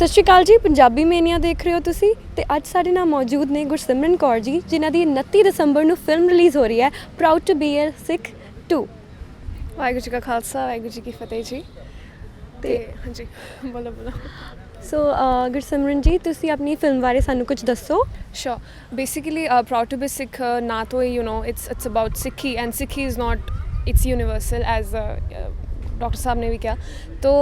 ਸਤਿ ਸ਼੍ਰੀ ਅਕਾਲ ਜੀ। ਪੰਜਾਬੀ ਮੇਨੀਆ ਦੇਖ ਰਹੇ ਹੋ ਤੁਸੀਂ ਤੇ ਅੱਜ ਸਾਡੇ ਨਾਲ ਮੌਜੂਦ ਨੇ ਗੁਰਸਿਮਰਨ ਕੌਰ ਜੀ, ਜਿਨ੍ਹਾਂ ਦੀ 29 ਦਸੰਬਰ ਨੂੰ ਫਿਲਮ ਰਿਲੀਜ਼ ਹੋ ਰਹੀ ਹੈ ਪ੍ਰਾਊਡ ਟੂ ਬੀ ਅ ਸਿੱਖ 2। ਵਾਹਿਗੁਰੂ ਜੀ ਕਾ ਖਾਲਸਾ ਵਾਹਿਗੁਰੂ ਜੀ ਕੀ ਫਤਿਹ ਜੀ। ਤੇ ਹਾਂਜੀ ਬੋਲੋ ਸੋ ਗੁਰਸਿਮਰਨ ਜੀ, ਤੁਸੀਂ ਆਪਣੀ ਫਿਲਮ ਬਾਰੇ ਸਾਨੂੰ ਕੁਝ ਦੱਸੋ। Sure basically proud to be Sikh ਨਾ ਤੋਂ it's about Sikhi and Sikhi is not it's universal as doctor Sahib ਨੇ ਵੀ ਕਿਹਾ। ਤੋ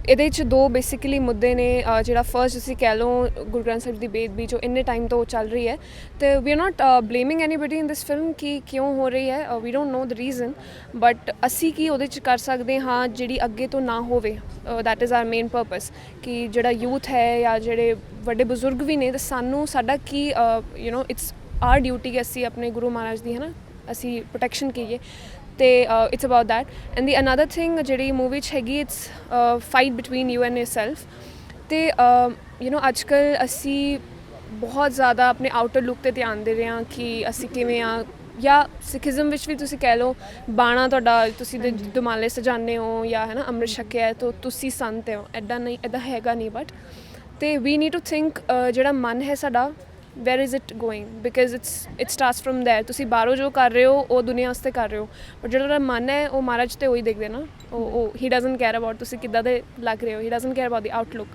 ਇਹਦੇ 'ਚ ਦੋ ਬੇਸਿਕਲੀ ਮੁੱਦੇ ਨੇ। ਜਿਹੜਾ ਫਸਟ ਤੁਸੀਂ ਕਹਿ ਲਓ ਗੁਰੂ ਗ੍ਰੰਥ ਸਾਹਿਬ ਦੀ ਬੇਅਦਬੀ ਜੋ ਇੰਨੇ ਟਾਈਮ ਤੋਂ ਚੱਲ ਰਹੀ ਹੈ, ਅਤੇ we are not blaming anybody in this film ਕਿ ਕਿਉਂ ਹੋ ਰਹੀ ਹੈ। We don't know the reason, but ਅਸੀਂ ਕੀ ਉਹਦੇ 'ਚ ਕਰ ਸਕਦੇ ਹਾਂ ਜਿਹੜੀ ਅੱਗੇ ਤੋਂ ਨਾ ਹੋਵੇ। That is our main purpose ਕਿ ਜਿਹੜਾ ਯੂਥ ਹੈ ਜਾਂ ਜਿਹੜੇ ਵੱਡੇ ਬਜ਼ੁਰਗ ਵੀ ਨੇ, ਤਾਂ ਸਾਨੂੰ ਸਾਡਾ ਕੀ ਇਟਸ ਆਰ ਡਿਊਟੀ ਕਿ ਅਸੀਂ ਆਪਣੇ ਗੁਰੂ ਮਹਾਰਾਜ ਦੀ ਅਸੀਂ ਪ੍ਰੋਟੈਕਸ਼ਨ ਕਰੀਏ। ਅਤੇ it's about that. And the another thing ਜਿਹੜੀ ਮੂਵੀ 'ਚ ਹੈਗੀ, it's fight between you and your self. ਅਤੇ ਅੱਜ ਕੱਲ੍ਹ ਅਸੀਂ ਬਹੁਤ ਜ਼ਿਆਦਾ ਆਪਣੇ ਆਊਟਰ ਲੁੱਕ 'ਤੇ ਧਿਆਨ ਦੇ ਰਹੇ ਹਾਂ ਕਿ ਅਸੀਂ ਕਿਵੇਂ ਹਾਂ, ਜਾਂ ਸਿੱਖੀਜ਼ਮ ਵਿੱਚ ਵੀ ਤੁਸੀਂ ਕਹਿ ਲਓ ਬਾਣਾ ਤੁਹਾਡਾ ਤੁਸੀਂ ਦੁਮਾਲੇ ਸਜਾਉਂਦੇ ਹੋ ਜਾਂ ਅੰਮ੍ਰਿਤ ਛਕਿਆ ਤਾਂ ਤੁਸੀਂ ਸੰਤ ਹੋ। ਇੱਦਾਂ ਹੈਗਾ ਨਹੀਂ। ਬਟ ਅਤੇ ਵੀ ਨੀਡ ਟੂ ਥਿੰਕ ਜਿਹੜਾ ਮਨ ਹੈ ਸਾਡਾ, where is it going, because it starts from there। ਤੁਸੀਂ ਬਾਹਰੋਂ ਜੋ ਕਰ ਰਹੇ ਹੋ ਉਹ ਦੁਨੀਆ ਵਾਸਤੇ ਕਰ ਰਹੇ ਹੋ, ਬਟ ਜਿਹੜਾ ਮਨ ਹੈ ਉਹ ਮਹਾਰਾਜ ਤੇ ਉਹੀ ਦੇਖਦੇ ਨਾ। ਉਹ ਹੀ ਡਜ਼ਨਟ ਕੇਅਰ ਅਬਾਊਟ ਤੁਸੀਂ ਕਿੱਦਾਂ ਦੇ ਲੱਗ ਰਹੇ ਹੋ। He doesn't care about the outlook.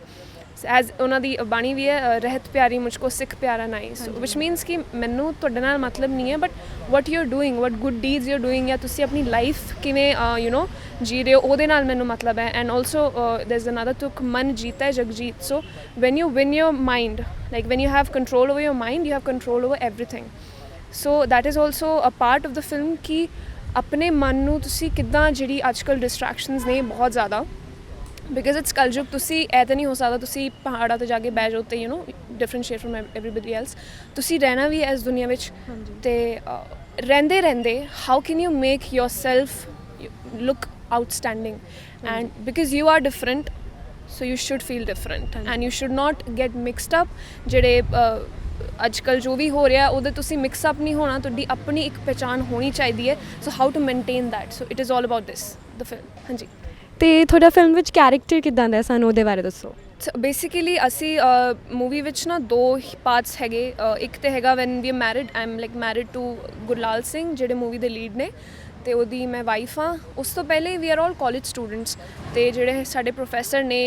As ਉਹਨਾਂ ਦੀ ਬਾਣੀ ਵੀ ਹੈ, ਰਹਿਤ ਪਿਆਰੀ ਮੁਝਕੋ ਸਿੱਖ ਪਿਆਰਾ ਨਹੀਂ। ਸੋ ਵਿਚ ਮੀਨਸ ਕਿ ਮੈਨੂੰ ਤੁਹਾਡੇ ਨਾਲ ਮਤਲਬ ਨਹੀਂ ਹੈ, but what you are doing, what good deeds you are doing, ਜਾਂ ਤੁਸੀਂ ਆਪਣੀ ਲਾਈਫ ਕਿਵੇਂ ਜੀ ਰਹੇ ਹੋ, ਉਹਦੇ ਨਾਲ ਮੈਨੂੰ ਮਤਲਬ ਹੈ। And also there is another ਤੁਕ, ਮਨ ਜੀਤਾ ਹੈ Jagjit. So when you win your mind, like when you have control over your mind, you have control over everything। so that is also a part of the film ਕਿ ਆਪਣੇ ਮਨ ਨੂੰ ਤੁਸੀਂ ਕਿੱਦਾਂ, ਜਿਹੜੀ ਅੱਜ ਕੱਲ੍ਹ ਡਿਸਟਰੈਕਸ਼ਨਸ ਨੇ ਬਹੁਤ ਜ਼ਿਆਦਾ, ਬਿਕਾਜ਼ ਇਟਸ ਕਲਯੁਗ। ਤੁਸੀਂ ਇਹ ਤਾਂ ਨਹੀਂ ਹੋ ਸਕਦਾ ਤੁਸੀਂ ਪਹਾੜਾਂ 'ਤੇ ਜਾ ਕੇ ਬਹਿ ਜਾਓ ਅਤੇ ਡਿਫਰੈਂਸ਼ੀਏਟ ਫਰੋਮ ਐਵਰੀਬਡੀ ਐਲਸ। ਤੁਸੀਂ ਰਹਿਣਾ ਵੀ ਹੈ ਇਸ ਦੁਨੀਆ ਵਿੱਚ, ਅਤੇ ਰਹਿੰਦੇ how can you make your self look outstanding. And because you are different, so you should feel different and you should not get mixed up। ਜਿਹੜੇ ਅੱਜ ਕੱਲ੍ਹ ਜੋ ਵੀ ਹੋ ਰਿਹਾ ਉਹਦੇ ਤੁਸੀਂ ਮਿਕਸ ਅਪ ਨਹੀਂ ਹੋਣਾ। ਤੁਹਾਡੀ ਆਪਣੀ ਇੱਕ ਪਹਿਚਾਣ ਹੋਣੀ ਚਾਹੀਦੀ ਹੈ। So how to maintain that. So it is all about this the film. ਹਾਂਜੀ। ਅਤੇ ਤੁਹਾਡਾ ਫਿਲਮ ਵਿੱਚ ਕੈਰੈਕਟਰ ਕਿੱਦਾਂ ਦਾ, ਸਾਨੂੰ ਉਹਦੇ ਬਾਰੇ ਦੱਸੋ। ਬੇਸਿਕਲੀ ਅਸੀਂ ਮੂਵੀ ਵਿੱਚ ਦੋ ਪਾਰਟਸ ਹੈਗੇ। ਇੱਕ ਤਾਂ ਹੈਗਾ when we are married, I am like married to Gurlal Singh ਜਿਹੜੇ ਮੂਵੀ ਦੇ ਲੀਡ ਨੇ, ਅਤੇ ਉਹਦੀ ਮੈਂ ਵਾਈਫ ਹਾਂ। ਉਸ ਤੋਂ ਪਹਿਲੇ we are all college students, ਅਤੇ ਜਿਹੜੇ ਸਾਡੇ ਪ੍ਰੋਫੈਸਰ ਨੇ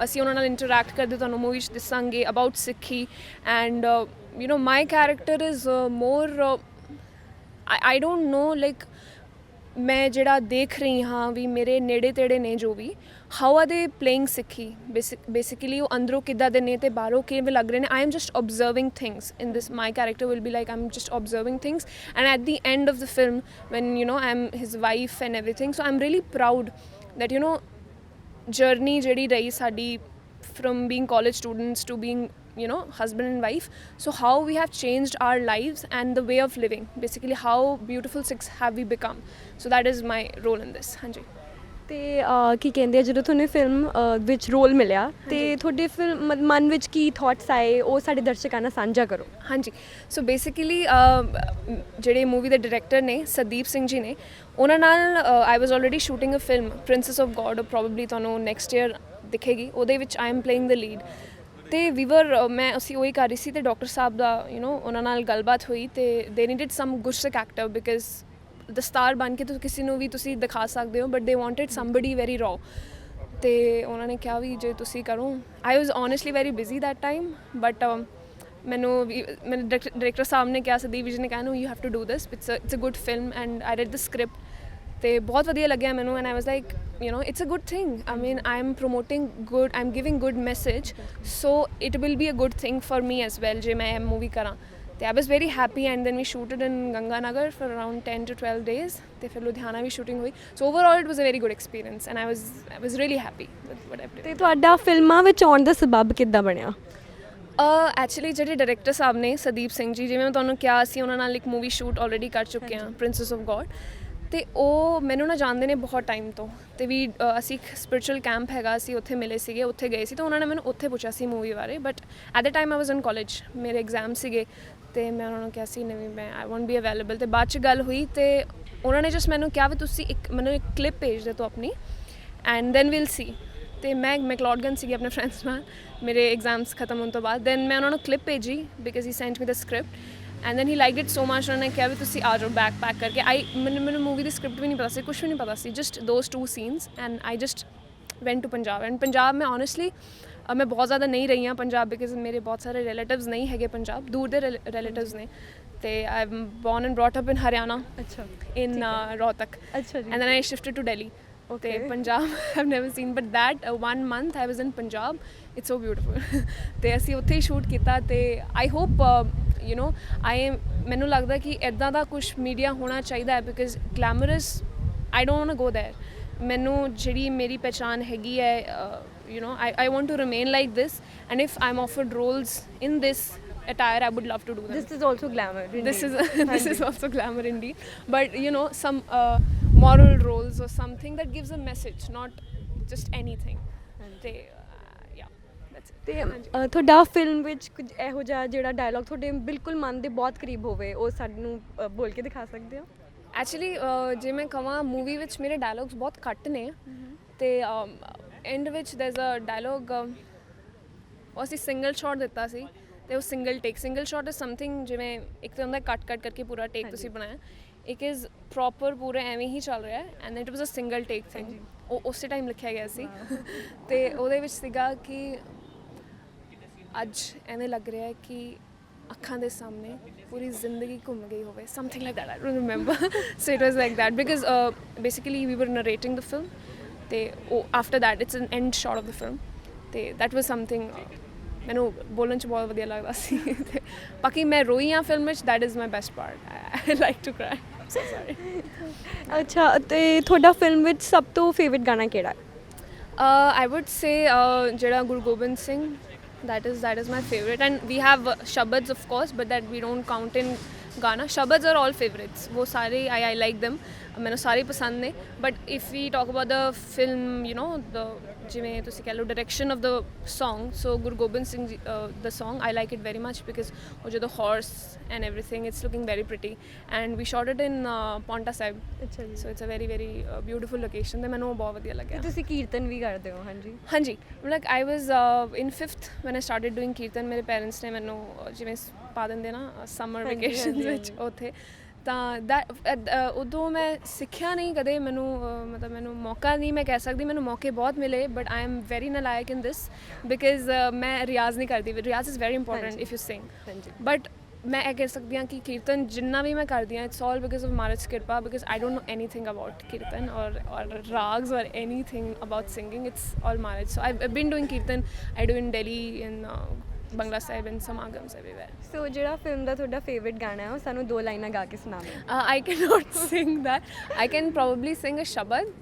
ਅਸੀਂ ਉਹਨਾਂ ਨਾਲ ਇੰਟਰੈਕਟ ਕਰਦੇ ਤੁਹਾਨੂੰ ਮੂਵੀ 'ਚ ਦੱਸਾਂਗੇ about Sikhi. And my character is more I don't no, like ਮੈਂ ਜਿਹੜਾ ਦੇਖ ਰਹੀ ਹਾਂ ਵੀ ਮੇਰੇ ਨੇੜੇ ਤੇੜੇ ਨੇ ਜੋ ਵੀ, ਹਾਊ ਆਰ ਦੇ ਪਲੇਇੰਗ ਸਿੱਖੀ। ਬੇਸਿਕਲੀ ਉਹ ਅੰਦਰੋਂ ਕਿੱਦਾਂ ਦੇ ਨੇ ਅਤੇ ਬਾਹਰੋਂ ਕਿਵੇਂ ਲੱਗ ਰਹੇ ਨੇ। I am just observing things in this. My character will be like I am just observing things, and at the end of the film when I am his wife and everything. So I am really proud that journey ਜਿਹੜੀ ਰਹੀ ਸਾਡੀ from being college students to being husband and wife, so how we have changed our lives and the way of living, basically how beautiful Sikhs have we become। so that is my role in this। ਹਾਂਜੀ। ਅਤੇ ਕੀ ਕਹਿੰਦੇ ਆ, ਜਦੋਂ ਤੁਹਾਨੂੰ film ਵਿੱਚ role ਮਿਲਿਆ ਅਤੇ ਤੁਹਾਡੇ ਫਿਲਮ ਮਨ ਵਿੱਚ ਕੀ ਥੋਟਸ ਆਏ, ਉਹ ਸਾਡੇ ਦਰਸ਼ਕਾਂ ਨਾਲ ਸਾਂਝਾ ਕਰੋ। ਹਾਂਜੀ। ਸੋ ਬੇਸਿਕਲੀ ਜਿਹੜੇ ਮੂਵੀ ਦੇ ਡਾਇਰੈਕਟਰ ਨੇ ਸੰਦੀਪ ਸਿੰਘ ਜੀ ਨੇ, ਉਹਨਾਂ ਨਾਲ I was already shooting a film princess of God, probably ਤੁਹਾਨੂੰ ਨੈਕਸਟ ਈਅਰ ਦਿਖੇਗੀ। ਉਹਦੇ ਵਿੱਚ I am playing the lead. ਅਤੇ ਅਸੀਂ ਉਹੀ ਕਰ ਰਹੀ ਸੀ, ਅਤੇ ਡਾਕਟਰ ਸਾਹਿਬ ਦਾ ਉਹਨਾਂ ਨਾਲ ਗੱਲਬਾਤ ਹੋਈ, ਅਤੇ ਦੇ ਨੀਡਿਡ ਸਮ ਗੁਰਸਿੱਖ ਐਕਟਰ, ਬਿਕਾਜ਼ ਦਸਤਾਰ ਬਣ ਕੇ ਕਿਸੇ ਨੂੰ ਵੀ ਤੁਸੀਂ ਦਿਖਾ ਸਕਦੇ ਹੋ, ਬਟ ਦੇ ਵਾਂਟਡ ਸਮਬਡੀ ਵੈਰੀ ਰॉ। ਅਤੇ ਉਹਨਾਂ ਨੇ ਕਿਹਾ ਵੀ ਜੇ ਤੁਸੀਂ ਕਰੋ। I was honestly very busy that time, but ਮੈਨੂੰ ਡਾਇਰੈਕਟਰ ਸਾਹਿਬ ਨੇ ਕਿਹਾ, ਸੰਦੀਪ ਜੀ ਨੇ ਕਿਹਾ you have to do this, it's a good film. And I read the script, ਅਤੇ ਬਹੁਤ ਵਧੀਆ ਲੱਗਿਆ ਮੈਨੂੰ। And I was like it's a good thing. I mean I am promoting good, I am giving good message, so it will be a good thing for me as well ਜੇ ਮੈਂ ਇਹ movie ਕਰਾਂ। ਅਤੇ I was very happy. And then we shooted in Ganga Nagar for around 10 to 12 days, ਅਤੇ ਫਿਰ ਲੁਧਿਆਣਾ ਵੀ shooting ਹੋਈ। So overall it was a very good experience, and I was really happy with what I did. ਅਤੇ ਤੁਹਾਡਾ ਫਿਲਮਾਂ ਵਿੱਚ ਆਉਣ ਦਾ ਸਬੱਬ ਕਿੱਦਾਂ ਬਣਿਆ? ਐਕਚੁਅਲੀ ਜਿਹੜੇ ਡਾਇਰੈਕਟਰ ਸਾਹਿਬ ਨੇ ਸੰਦੀਪ ਸਿੰਘ ਜੀ, ਜਿਵੇਂ ਮੈਂ ਤੁਹਾਨੂੰ ਕਿਹਾ ਅਸੀਂ ਉਹਨਾਂ ਨਾਲ ਇੱਕ ਮੂਵੀ ਸ਼ੂਟ ਆਲਰੇਡੀ ਕਰ ਚੁੱਕੇ ਹਾਂ, ਪ੍ਰਿੰਸੈਸ ਆਫ ਗੋਡ। ਅਤੇ ਉਹ ਮੈਨੂੰ ਜਾਣਦੇ ਨੇ ਬਹੁਤ ਟਾਈਮ ਤੋਂ, ਅਤੇ ਵੀ ਅਸੀਂ ਇੱਕ ਸਪਿਰਿਚੁਅਲ ਕੈਂਪ ਹੈਗਾ, ਅਸੀਂ ਉੱਥੇ ਮਿਲੇ ਸੀਗੇ, ਉੱਥੇ ਗਏ ਸੀ, ਤਾਂ ਉਹਨਾਂ ਨੇ ਮੈਨੂੰ ਉੱਥੇ ਪੁੱਛਿਆ ਸੀ ਮੂਵੀ ਬਾਰੇ। But at the time I was in college, ਮੇਰੇ ਐਗਜ਼ਾਮ ਸੀਗੇ, ਅਤੇ ਮੈਂ ਉਹਨਾਂ ਨੂੰ ਕਿਹਾ ਸੀ ਨਹੀਂ ਮੈਂ ਆਈ ਵੋਂਟ ਬੀ ਅਵੇਲੇਬਲ। ਅਤੇ ਬਾਅਦ 'ਚ ਗੱਲ ਹੋਈ, ਅਤੇ ਉਹਨਾਂ ਨੇ ਜਸਟ ਮੈਨੂੰ ਕਿਹਾ ਵੀ ਤੁਸੀਂ ਮੈਨੂੰ ਇੱਕ ਕਲਿੱਪ ਭੇਜ ਦੇ ਤੋ ਆਪਣੀ, ਐਂਡ ਦੈਨ ਵਿਲ ਸੀ। ਤੇ ਮੈਂ ਮੈਕਲੋਡਗਨ ਸੀਗੀ ਆਪਣੇ ਫਰੈਂਡਸ ਨਾਲ ਮੇਰੇ ਐਗਜ਼ਾਮਸ ਖਤਮ ਹੋਣ ਤੋਂ ਬਾਅਦ ਦੈਨ ਮੈਂ ਉਹਨਾਂ ਨੂੰ ਕਲਿੱਪ ਭੇਜੀ because he sent me the script and then he like it so much ਉਹਨਾਂ ਨੇ ਕਿਹਾ ਵੀ ਤੁਸੀਂ ਆ ਜਾਓ ਬੈਕ ਪੈਕ ਕਰਕੇ ਮੈਨੂੰ ਮੂਵੀ ਦੀ ਸਕ੍ਰਿਪਟ ਵੀ ਨਹੀਂ ਪਤਾ ਸੀ ਕੁਛ ਵੀ ਨਹੀਂ ਪਤਾ ਸੀ just those 2 scenes and I just went to Punjab and Punjab ਮੈਂ ਓਨੈਸਟਲੀ ਮੈਂ ਬਹੁਤ ਜ਼ਿਆਦਾ ਨਹੀਂ ਰਹੀ ਹਾਂ ਪੰਜਾਬ ਬਿਕਾਜ਼ ਮੇਰੇ ਬਹੁਤ ਸਾਰੇ ਰਿਲੇਟਿਵਸ ਨਹੀਂ ਹੈਗੇ ਪੰਜਾਬ ਦੂਰ ਦੇ ਰਿਲੇਟਿਵਸ ਨੇ ਤੇ I am born and brought up in Haryana ਅੱਛਾ in Rohtak. ਅੱਛਾ ਜੀ And then I shifted to Delhi. Okay. Punjab I've never seen but that 1 month I was in Punjab. It's so beautiful. ਤੇ ਅਸੀਂ ਉੱਥੇ ਹੀ shoot ਕੀਤਾ ਤੇ I hope you know ਮੈਨੂੰ ਲੱਗਦਾ ਕਿ ਇੱਦਾਂ ਦਾ ਕੁਝ ਮੀਡੀਆ ਹੋਣਾ ਚਾਹੀਦਾ ਹੈ because glamorous I don't want to go there. ਮੈਨੂੰ ਜਿਹੜੀ ਮੇਰੀ ਪਹਿਚਾਨ ਹੈਗੀ ਹੈ you know I want to remain like this and if I'm offered roles in this attire I would love to do them. This is also glamour indeed. This is also glamour indeed but you know some moral roles or something that gives a message not just anything ਤੇ yeah that's it ਤੇ ਤੁਹਾਡਾ film ਵਿੱਚ ਕੁਝ ਇਹੋ ਜਿਹਾ ਜਿਹੜਾ dialogue ਤੁਹਾਡੇ ਬਿਲਕੁਲ ਮਨ ਦੇ ਬਹੁਤ ਕਰੀਬ ਹੋਵੇ ਉਹ ਸਾਨੂੰ ਬੋਲ ਕੇ ਦਿਖਾ ਸਕਦੇ ਹੋ ਐਕਚੁਅਲੀ ਜੇ ਮੈਂ ਕਹਾਂ ਮੂਵੀ ਵਿੱਚ ਮੇਰੇ ਡਾਇਲੌਗਸ ਬਹੁਤ ਘੱਟ ਨੇ ਤੇ ਐਂਡ ਵਿੱਚ ਦੇयर ਇਜ਼ ਅ ਡਾਇਲੌਗ ਉਹ ਅਸੀਂ ਸਿੰਗਲ ਸ਼ਾਟ ਦਿੱਤਾ ਸੀ ਤੇ ਉਹ ਸਿੰਗਲ ਸ਼ਾਟ ਇਜ਼ ਸਮਥਿੰਗ ਜਿਵੇਂ ਇੱਕ ਤਾਂ ਹੁੰਦਾ ਕੱਟ ਕਰਕੇ ਪੂਰਾ ਟੇਕ ਤੁਸੀਂ ਬਣਾਇਆ ਇੱਕ ਇਜ਼ ਪ੍ਰੋਪਰ ਪੂਰਾ ਐਵੇਂ ਹੀ ਚੱਲ ਰਿਹਾ and it was a single take thing ਉਹ ਉਸੇ ਟਾਈਮ ਲਿਖਿਆ ਗਿਆ ਸੀ ਤੇ ਉਹਦੇ ਵਿੱਚ ਸੀਗਾ ਕਿ ਅੱਜ ਐਵੇਂ ਲੱਗ ਰਿਹਾ ਹੈ ਕਿ ਅੱਖਾਂ ਦੇ ਸਾਹਮਣੇ ਪੂਰੀ ਜ਼ਿੰਦਗੀ ਘੁੰਮ ਗਈ ਹੋਵੇ something like that I don't remember so it was like that because basically we were narrating the film ਤੇ ਉਹ after that it's an end shot of the film ਤੇ ਦੈਟ ਵਾਜ਼ ਸਮਥਿੰਗ ਮੈਨੂੰ ਬੋਲਣ 'ਚ ਬਹੁਤ ਵਧੀਆ ਲੱਗਦਾ ਸੀ ਤੇ ਬਾਕੀ ਮੈਂ ਰੋਈ ਹਾਂ ਫਿਲਮ ਵਿੱਚ that is my best part I like to cry so sorry ਅੱਛਾ ਤੇ ਤੁਹਾਡਾ ਫਿਲਮ ਵਿੱਚ ਸਭ ਤੋਂ ਫੇਵਰਿਟ ਗਾਣਾ ਕਿਹੜਾ ਹੈ I would say ਜਿਹੜਾ ਗੁਰੂ Gobind Singh that is my favorite and we have shabads of course but that we don't count in Ghana. Shabads are all favorites wo sare I like them ਮੈਨੂੰ ਸਾਰੇ ਪਸੰਦ ਨੇ but if we talk about the film you know the ਜਿਵੇਂ ਤੁਸੀਂ ਕਹਿ ਲਓ direction of the song so Guru Gobind Singh ji the song I like it very much because ਉਹ ਜਦੋਂ horse and everything it's looking very pretty and we shot it in Paonta Sahib ਅੱਛਾ ਜੀ so it's a very very beautiful location ਤੇ ਮੈਨੂੰ ਉਹ ਬਹੁਤ ਵਧੀਆ ਲੱਗਿਆ ਤੁਸੀਂ ਕੀਰਤਨ ਵੀ ਕਰਦੇ ਹੋ ਹਾਂਜੀ like I was in 5th when I started doing kirtan ਮੇਰੇ ਪੇਰੈਂਟਸ ਨੇ ਮੈਨੂੰ ਜਿਵੇਂ ਪਾ ਦਿੰਦੇ ਨਾ ਸਮਰ ਵੇਕੇਸ਼ਨ ਵਿੱਚ ਉੱਥੇ ਤਾਂ ਉਦੋਂ ਮੈਂ ਸਿੱਖਿਆ ਨਹੀਂ ਕਦੇ ਮੈਨੂੰ ਮਤਲਬ ਮੈਨੂੰ ਮੌਕਾ ਨਹੀਂ ਮੈਂ ਕਹਿ ਸਕਦੀ ਮੈਨੂੰ ਮੌਕੇ ਬਹੁਤ ਮਿਲੇ ਬਟ ਆਈ ਐਮ ਵੈਰੀ ਨਾਲਾਇਕ ਇਨ ਦਿਸ ਬਿਕਾਜ਼ ਮੈਂ ਰਿਆਜ਼ ਨਹੀਂ ਕਰਦੀ ਰਿਆਜ਼ is very important if you sing but ਮੈਂ ਇਹ ਕਹਿ ਸਕਦੀ ਹਾਂ ਕਿ ਕੀਰਤਨ ਜਿੰਨਾ ਵੀ ਮੈਂ ਕਰਦੀ ਹਾਂ ਇਟਸ ਆਲ ਬਿਕਾਜ਼ ਆਫ ਮਹਾਰਾਜ ਕਿਰਪਾ because I don't know anything about kirtan or ragas or anything about singing it's all ਮਹਾਰਾਜ so I been doing kirtan I do in Delhi in Bangla Sahib and ਸਮਾਗਮਸ ਐਵਰੀਵੇਅਰ ਸੋ ਜਿਹੜਾ ਫਿਲਮ ਦਾ ਤੁਹਾਡਾ ਫੇਵਰਿਟ ਗਾਣਾ ਹੈ ਉਹ ਸਾਨੂੰ 2 ਲਾਈਨਾਂ ਗਾ ਕੇ ਸੁਣਾਓ I cannot sing that. I can probably sing a shabad,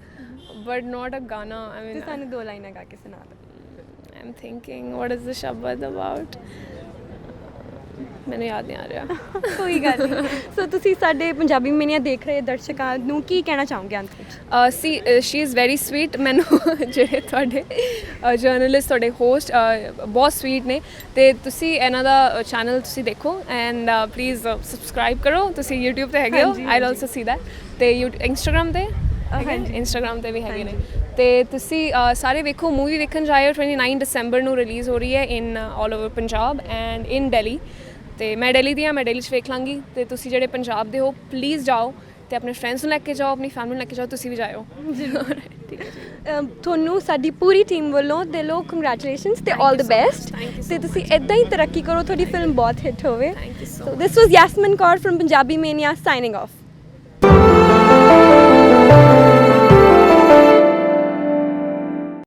but not a Gana. I mean, ਸਾਨੂੰ 2 ਲਾਈਨਾਂ ਗਾ ਕੇ ਸੁਣਾ ਦਿਓ I'm thinking, what is the shabad about? ਮੈਨੂੰ ਯਾਦ ਨਹੀਂ ਆ ਰਿਹਾ ਕੋਈ ਗੱਲ ਨਹੀਂ ਸੋ ਤੁਸੀਂ ਸਾਡੇ ਪੰਜਾਬੀ ਮੀਡੀਆ ਦੇਖ ਰਹੇ ਦਰਸ਼ਕਾਂ ਨੂੰ ਕੀ ਕਹਿਣਾ ਚਾਹੋਗੇ ਅੰਤ ਵਿੱਚ ਸੀ ਸ਼ੀ ਇਜ਼ ਵੈਰੀ ਸਵੀਟ ਮੈਨੂੰ ਜਿਹੜੇ ਤੁਹਾਡੇ ਜਰਨਲਿਸਟ ਤੁਹਾਡੇ ਹੋਸਟ ਬਹੁਤ ਸਵੀਟ ਨੇ ਤੇ ਤੁਸੀਂ ਇਹਨਾਂ ਦਾ ਚੈਨਲ ਤੁਸੀਂ ਦੇਖੋ ਐਂਡ ਪਲੀਜ਼ ਸਬਸਕ੍ਰਾਈਬ ਕਰੋ ਤੁਸੀਂ YouTube ਤੇ ਹੈਗੇ ਹੋ ਆਈ ਆਲਸੋ ਸੀ ਦੈਟ ਤੇ ਇੰਸਟਾਗ੍ਰਾਮ ਤੇ ਇੰਸਟਾਗ੍ਰਾਮ ਤੇ ਵੀ ਹੈਗੇ ਨੇ ਤੇ ਤੁਸੀਂ ਸਾਰੇ ਵੇਖੋ ਮੂਵੀ ਵੇਖਣ ਜਾਇਓ 29 ਦਸੰਬਰ ਨੂੰ ਰਿਲੀਜ਼ ਹੋ ਰਹੀ ਹੈ in all over Punjab and in Delhi ਤੇ ਮੈਂ ਦਿੱਲੀ ਦੀ ਹਾਂ ਮੈਂ ਦਿੱਲੀ 'ਚ ਵੇਖ ਲਾਂਗੀ ਤੇ ਤੁਸੀਂ ਜਿਹੜੇ ਪੰਜਾਬ ਦੇ ਹੋ ਪਲੀਜ਼ ਜਾਓ ਤੇ ਆਪਣੇ ਫਰੈਂਡਸ ਨੂੰ ਲੈ ਕੇ ਜਾਓ ਆਪਣੀ ਫੈਮਿਲੀ ਨੂੰ ਲੈ ਕੇ ਜਾਓ ਤੁਸੀਂ ਵੀ ਜਾਇਓ ਜ਼ਰੂਰ ਠੀਕ ਹੈ ਜੀ ਤੁਹਾਨੂੰ ਸਾਡੀ ਪੂਰੀ ਟੀਮ ਵੱਲੋਂ ਦਿਲੋਂ ਕੰਗ੍ਰੈਚੁਲੇਸ਼ਨਸ ਤੇ ਆਲ ਦ ਬੈਸਟ ਤੇ ਤੁਸੀਂ ਇੱਦਾਂ ਹੀ ਤਰੱਕੀ ਕਰੋ ਤੁਹਾਡੀ ਫਿਲਮ ਬਹੁਤ ਹਿੱਟ ਹੋਵੇ so this was Yasman Kaur from Punjabi Mania signing of